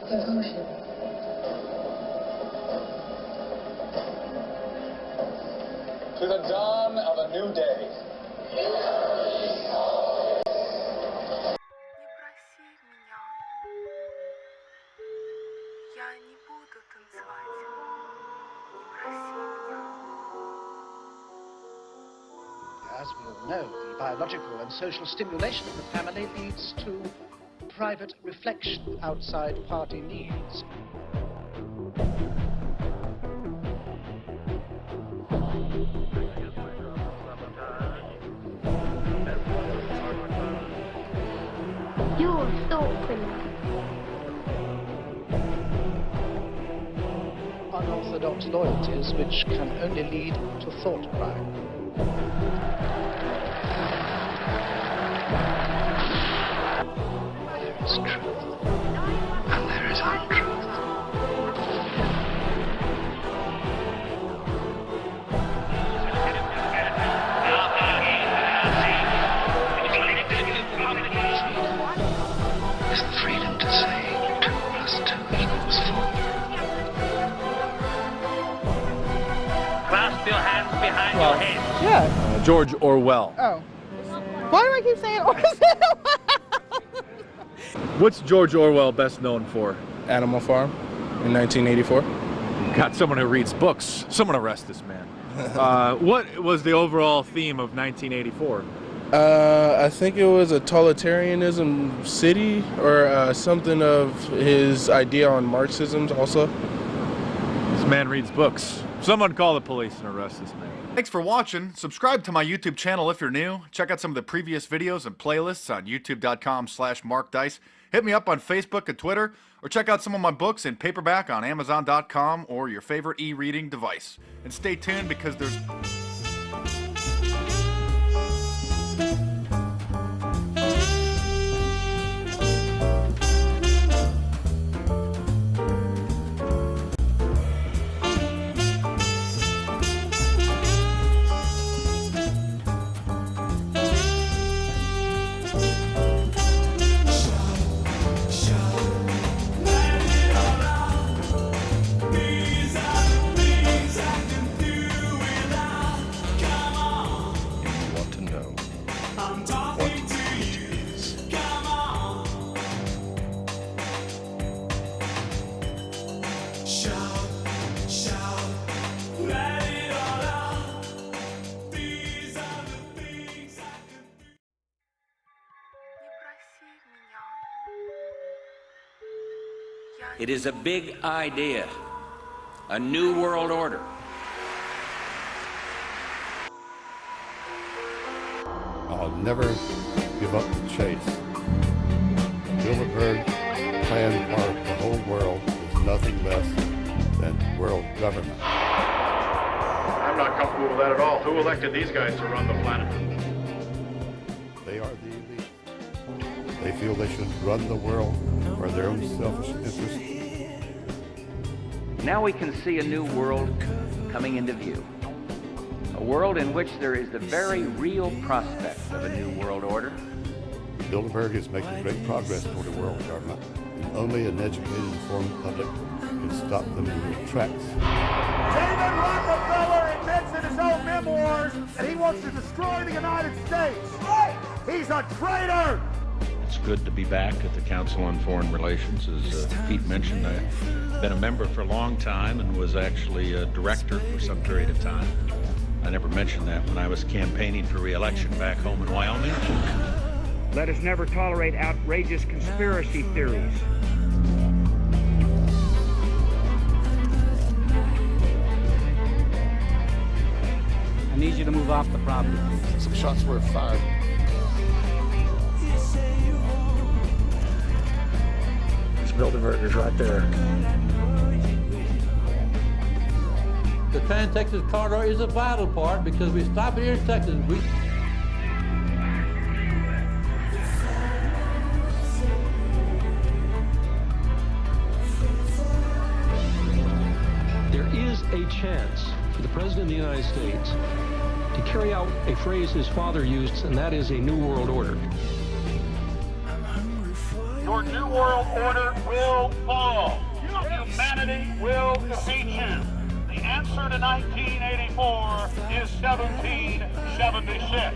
Conclusion. To the dawn of a new day. Не проси меня. Я не буду танцевать. Не проси меня. As we all know, the biological and social stimulation of the family leads to private reflection outside party needs. You're thought criminal. Unorthodox loyalties which can only lead to thought crime. There is truth, and there is untruth. Is the freedom to say 2 + 2 = 4. Clasp your hands behind your head. Yeah. George Orwell. Oh. Why do I keep saying Orwell? What's George Orwell best known for? Animal Farm in 1984. Got someone who reads books. Someone arrest this man. What was the overall theme of 1984? I think it was a totalitarianism city or something of his idea on Marxism also. This man reads books. Someone call the police and arrest this man. Thanks for watching. Subscribe to my YouTube channel if you're new. Check out some of the previous videos and playlists on youtube.com/markdice. Hit me up on Facebook and Twitter, or check out some of my books in paperback on Amazon.com or your favorite e-reading device. And stay tuned because there's... It is a big idea, a new world order. I'll never give up the chase. Bilderberg's plan for the whole world is nothing less than world government. I'm not comfortable with that at all. Who elected these guys to run the planet? They are the elite. They feel they should run the world for their own selfish interests. Now we can see a new world coming into view. A world in which there is the very real prospect of a new world order. Bilderberg is making great progress toward a world government, and only an educated, informed public can stop them in their tracks. David Rockefeller admits in his own memoirs that he wants to destroy the United States. He's a traitor! It's good to be back at the Council on Foreign Relations. As Pete mentioned, I've been a member for a long time and was actually a director for some period of time. I never mentioned that when I was campaigning for re-election back home in Wyoming. Let us never tolerate outrageous conspiracy theories. I need you to move off the property. Some shots were fired. Bilderberger's right there. The Trans-Texas Corridor is a vital part because we stop here in Texas. There is a chance for the President of the United States to carry out a phrase his father used, and that is a new world order. your new world order will fall. Humanity will defeat you. The answer to 1984 is 1776.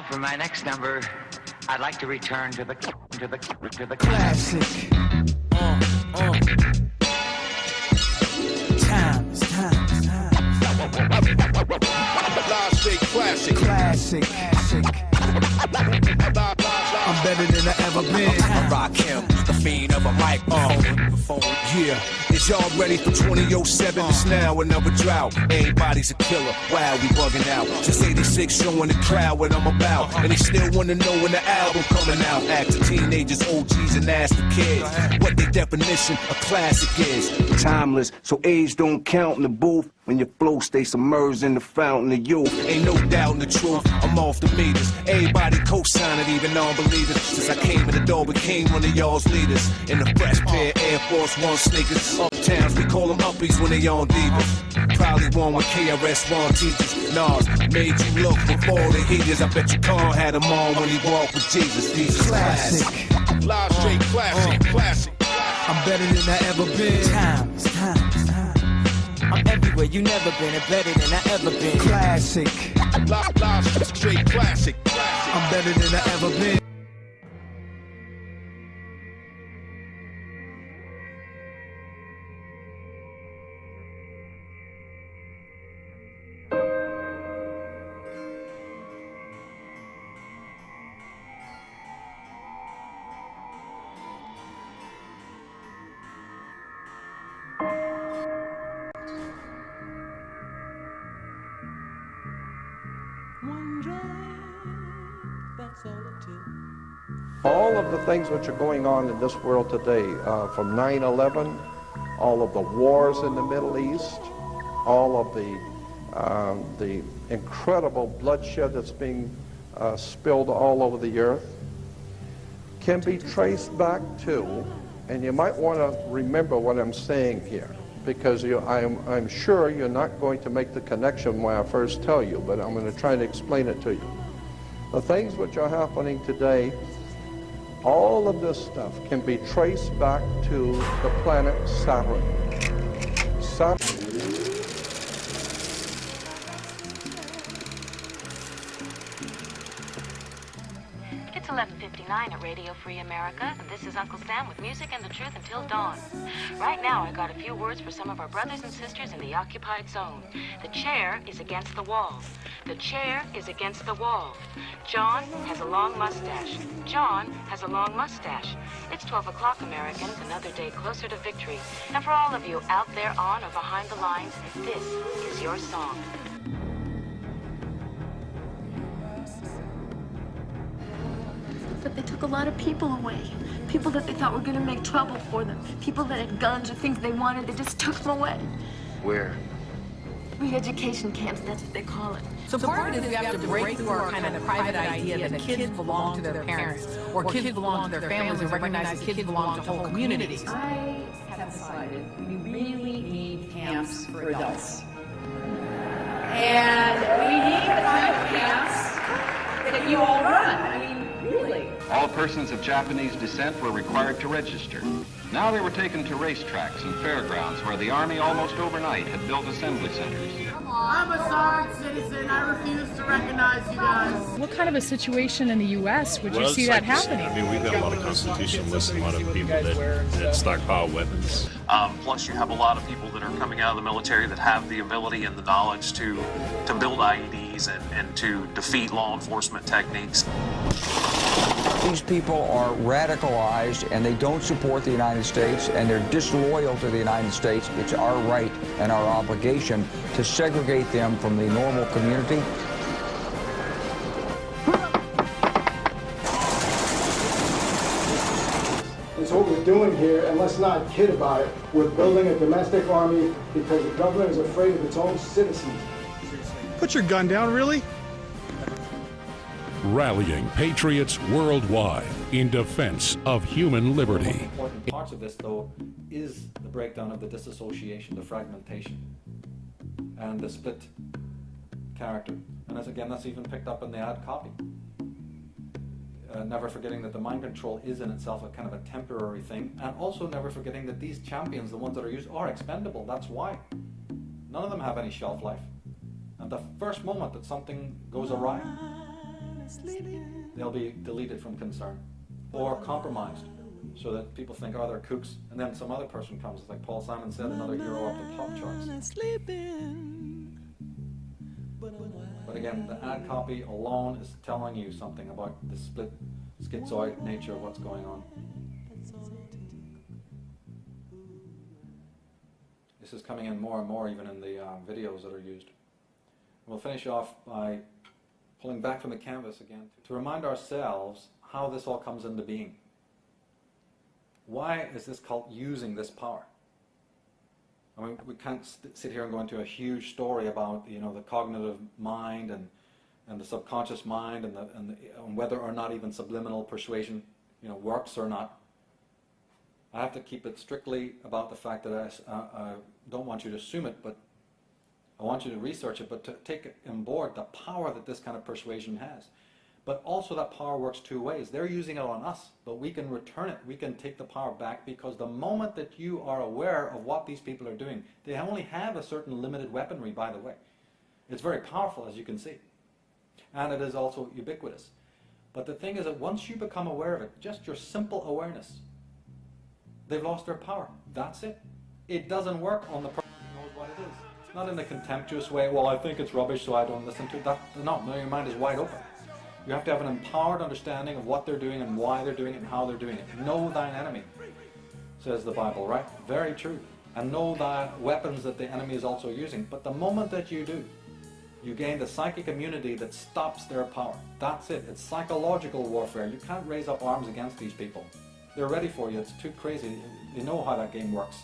For my next number, I'd like to return to the classic. Time. Live straight classic. Classic. I'm better than I ever been. I rock him, the fiend of a microphone. Yeah. Is y'all ready for 2007? It's now another drought. Everybody's a killer. Wow, we bugging out. Since 86, showing the crowd what I'm about. And they still wanna know when the album coming out. After teenagers, OGs, and ask the kids what their definition of classic is. Timeless, so age don't count in the booth. When your flow stays submerged in the fountain of youth. Ain't no doubt in the truth, I'm off the meters. Everybody co-signed it, even non-believers. Since I came in the door, became one of y'all's leaders. In the fresh pair Air Force One sneakers. Uptowns, we call them uppies when they on divas. Probably one with KRS-One teachers. Nas made you look before the heaters. I bet your car had them on when he walked with Jesus. These Classic. Live straight classic. I'm better than I ever been. Time. I'm everywhere you never been and better than I ever been. Classic. Live straight classic. I'm better than I ever been. All of the things which are going on in this world today, from 9/11, all of the wars in the Middle East, all of the incredible bloodshed that's being spilled all over the earth, can be traced back to, and you might want to remember what I'm saying here, because I'm sure you're not going to make the connection when I first tell you, but I'm going to try to explain it to you. The things which are happening today, all of this stuff can be traced back to the planet Saturn. It's 11:59 at Radio Free America, and this is Uncle Sam with music and the truth until dawn. Right now, I got a few words for some of our brothers and sisters in the occupied zone. The chair is against the wall. The chair is against the wall. John has a long mustache. John has a long mustache. It's 12 o'clock, Americans, another day closer to victory. And for all of you out there on or behind the lines, this is your song. But they took a lot of people away. People that they thought were going to make trouble for them. People that had guns or things they wanted, they just took them away. Where? Re-education camps, that's what they call it. So part of it is we have to break through our kind of private idea that kids belong to their parents or kids belong to their families and recognize that kids belong to whole communities. I have decided we really need camps for adults. And we need the kind of camps that you all run. I mean, really. All persons of Japanese descent were required to register. Now they were taken to racetracks and fairgrounds where the Army almost overnight had built assembly centers. I'm a sovereign citizen. I refuse to recognize you guys. What kind of a situation in the U.S. would you see that happening? I mean, we've got a lot of constitutionalists and a lot of people that stockpile weapons. Plus, you have a lot of people that are coming out of the military that have the ability and the knowledge to build IEDs and to defeat law enforcement techniques. These people are radicalized and they don't support the United States and they're disloyal to the United States. It's our right and our obligation to segregate them from the normal community. That's what we're doing here, and let's not kid about it. We're building a domestic army because the government is afraid of its own citizens. Put your gun down, really? Rallying patriots worldwide in defense of human liberty. Important parts of this, though, is the breakdown of the disassociation, the fragmentation, and the split character. And again, that's even picked up in the ad copy. Never forgetting that the mind control is in itself a kind of a temporary thing, and also never forgetting that these champions, the ones that are used, are expendable. That's why. None of them have any shelf life. And the first moment that something goes awry, they'll be deleted from concern or compromised so that people think, oh, they're kooks, and then some other person comes, like Paul Simon said, another hero up the top charts. But again, the ad copy alone is telling you something about the split schizoid nature of what's going on. This is coming in more and more even in the videos that are used. We'll finish off by pulling back from the canvas again to remind ourselves how this all comes into being. Why is this cult using this power? I mean, we can't sit here and go into a huge story about, you know, the cognitive mind and the subconscious mind and whether or not even subliminal persuasion, you know, works or not. I have to keep it strictly about the fact that I don't want you to assume it, but I want you to research it, but to take on board the power that this kind of persuasion has. But also that power works two ways. They're using it on us, but we can return it. We can take the power back, because the moment that you are aware of what these people are doing, they only have a certain limited weaponry, by the way. It's very powerful, as you can see. And it is also ubiquitous. But the thing is that once you become aware of it, just your simple awareness, they've lost their power. That's it. It doesn't work on the person who knows what it is. Not in a contemptuous way, well, I think it's rubbish, so I don't listen to it. No, your mind is wide open. You have to have an empowered understanding of what they're doing and why they're doing it and how they're doing it. Know thine enemy, says the Bible, right? Very true. And know the weapons that the enemy is also using. But the moment that you do, you gain the psychic immunity that stops their power. That's it. It's psychological warfare. You can't raise up arms against these people. They're ready for you. It's too crazy. You know how that game works.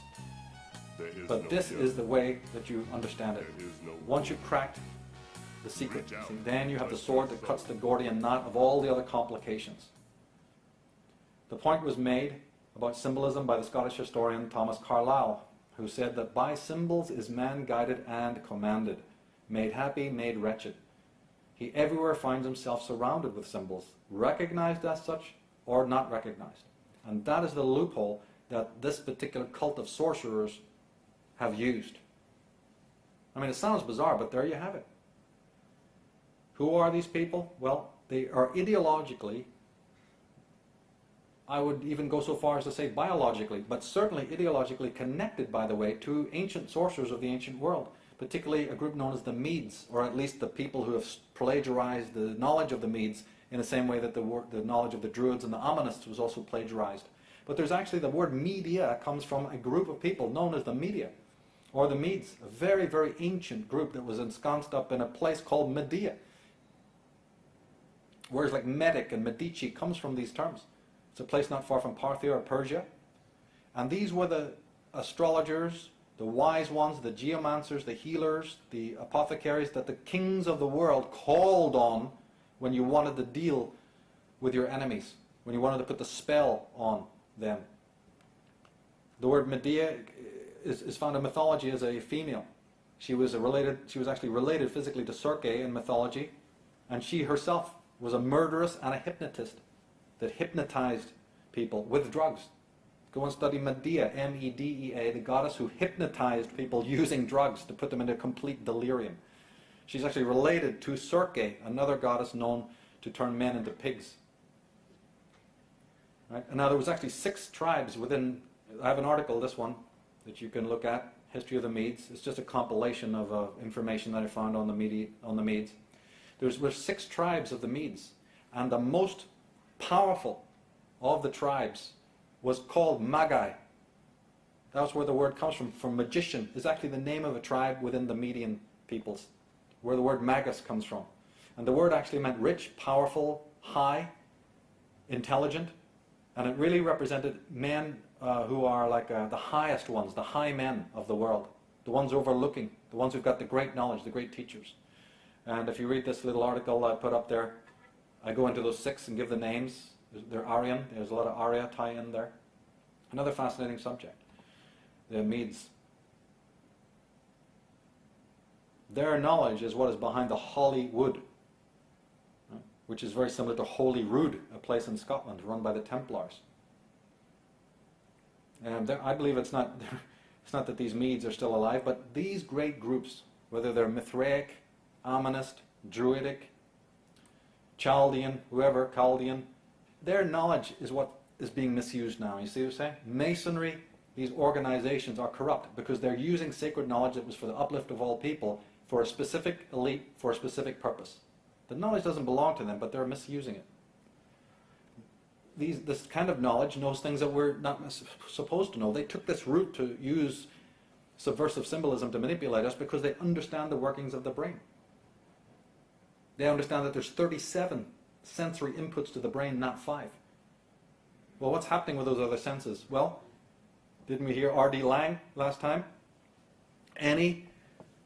But this is the way that you understand it. Once you've cracked the secret, then you have the sword that cuts the Gordian knot of all the other complications. The point was made about symbolism by the Scottish historian Thomas Carlyle, who said that by symbols is man guided and commanded, made happy, made wretched. He everywhere finds himself surrounded with symbols, recognized as such or not recognized. And that is the loophole that this particular cult of sorcerers have used. I mean, it sounds bizarre, but there you have it. Who are these people? Well, they are ideologically, I would even go so far as to say biologically, but certainly ideologically connected, by the way, to ancient sorcerers of the ancient world, particularly a group known as the Medes, or at least the people who have plagiarized the knowledge of the Medes in the same way that the knowledge of the Druids and the Omanists was also plagiarized. But there's actually, the word Media comes from a group of people known as the Media, or the Medes, a very, very ancient group that was ensconced up in a place called Medea. Words like Medic and Medici comes from these terms. It's a place not far from Parthia or Persia. And these were the astrologers, the wise ones, the geomancers, the healers, the apothecaries that the kings of the world called on when you wanted to deal with your enemies, when you wanted to put the spell on them. The word Medea is found in mythology as a female. She was actually related physically to Circe in mythology, and she herself was a murderess and a hypnotist. that hypnotized people with drugs. Go and study Medea, M-E-D-E-A, the goddess who hypnotized people using drugs to put them into complete delirium. She's actually related to Circe, another goddess known to turn men into pigs. Right? And now there was actually 6 tribes within, I have an article, this one, that you can look at, History of the Medes. It's just a compilation of information that I found on the Medes. There's 6 tribes of the Medes, and the most powerful of the tribes was called Magi. That's where the word comes from magician. Is actually the name of a tribe within the Median peoples, where the word magus comes from. And the word actually meant rich, powerful, high, intelligent, and it really represented men who are like the highest ones, the high men of the world, the ones overlooking, the ones who've got the great knowledge, the great teachers. And if you read this little article I put up there, I go into those 6 and give the names. They're Aryan. There's a lot of Arya tie-in there. Another fascinating subject. The Medes. Their knowledge is what is behind the Holy Wood, right, which is very similar to Holy Rood, a place in Scotland run by the Templars. And I believe it's not that these Medes are still alive, but these great groups, whether they're Mithraic, Amonist, Druidic, Chaldean, whoever, Chaldean, their knowledge is what is being misused now. You see what I'm saying? Masonry, these organizations are corrupt because they're using sacred knowledge that was for the uplift of all people for a specific elite, for a specific purpose. The knowledge doesn't belong to them, but they're misusing it. This kind of knowledge knows things that we're not supposed to know. They took this route to use subversive symbolism to manipulate us because they understand the workings of the brain. They understand that there's 37 sensory inputs to the brain, not 5. Well, what's happening with those other senses? Well, didn't we hear R.D. Laing last time? Any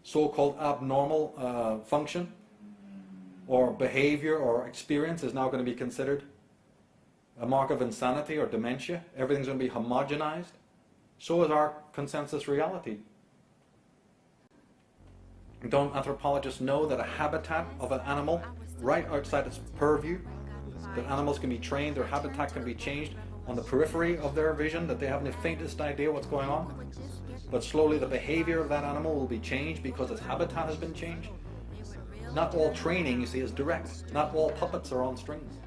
so-called abnormal function or behavior or experience is now going to be considered a mark of insanity or dementia. Everything's going to be homogenized. So is our consensus reality. Don't anthropologists know that a habitat of an animal right outside its purview, that animals can be trained, their habitat can be changed on the periphery of their vision, that they haven't the faintest idea what's going on? But slowly the behavior of that animal will be changed because its habitat has been changed. Not all training, you see, is direct. Not all puppets are on strings.